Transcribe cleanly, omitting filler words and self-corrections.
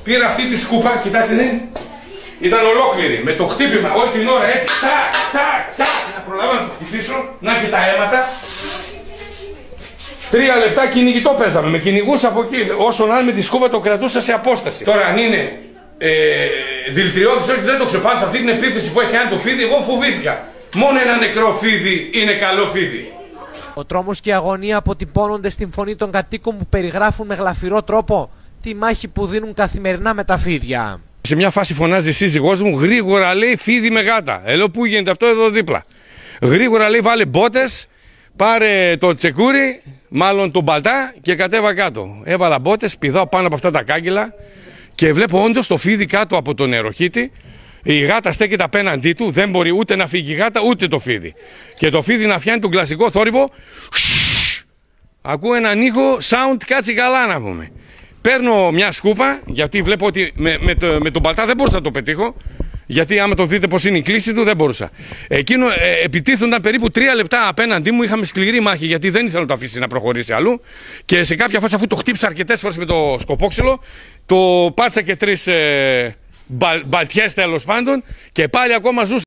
πήρα αυτή τη σκούπα, κοιτάξτε, ναι. Ήταν ολόκληρη, με το χτύπημα, όλη την ώρα έτσι, τάκ, να προλάβω να το χτυπήσω, να και τα αίματα. 3 λεπτά κυνηγητό παίζαμε, με κυνηγούσα από εκεί, όσον άλλο με τη σκούπα το κρατούσα σε απόσταση. Τώρα αν είναι δηλητηριώδης, όχι δεν το ξεπάνω σε αυτή την επίθεση που έχει κάνει το φίδι, εγώ φοβήθηκα. Μόνο ένα νεκρό φίδι είναι καλό φίδι. Ο τρόμος και η αγωνία αποτυπώνονται στην φωνή των κατοίκων που περιγράφουν με γλαφυρό τρόπο τη μάχη που δίνουν καθημερινά με τα φίδια. Σε μια φάση φωνάζει η σύζυγός μου, γρήγορα λέει φίδι με γάτα. Λέω πού γίνεται αυτό εδώ δίπλα. Γρήγορα λέει βάλε μπότες, πάρε το τσεκούρι, μάλλον τον μπαλτά και κατέβα κάτω. Έβαλα μπότες, πηδάω πάνω από αυτά τα κάγκελα και βλέπω όντως το φίδι κάτω από τον νεροχύτη. Η γάτα στέκεται απέναντί του, δεν μπορεί ούτε να φύγει η γάτα ούτε το φίδι. Και το φίδι να φτιάνει τον κλασικό θόρυβο. Ακούω έναν ήχο, sound κάτσι καλά να πούμε. Παίρνω μια σκούπα, γιατί βλέπω ότι με τον παλτά δεν μπορούσα να το πετύχω. Γιατί άμα το δείτε πως είναι η κλίση του δεν μπορούσα. Εκείνο επιτίθονταν περίπου 3 λεπτά απέναντί μου, είχαμε σκληρή μάχη γιατί δεν ήθελα να το αφήσει να προχωρήσει αλλού. Και σε κάποια φάση αφού το χτύπησα αρκετές φορές με το σκοπόξυλο, το πάτσα και 3 μπαλτιές τέλος πάντων και πάλι ακόμα ζούσε.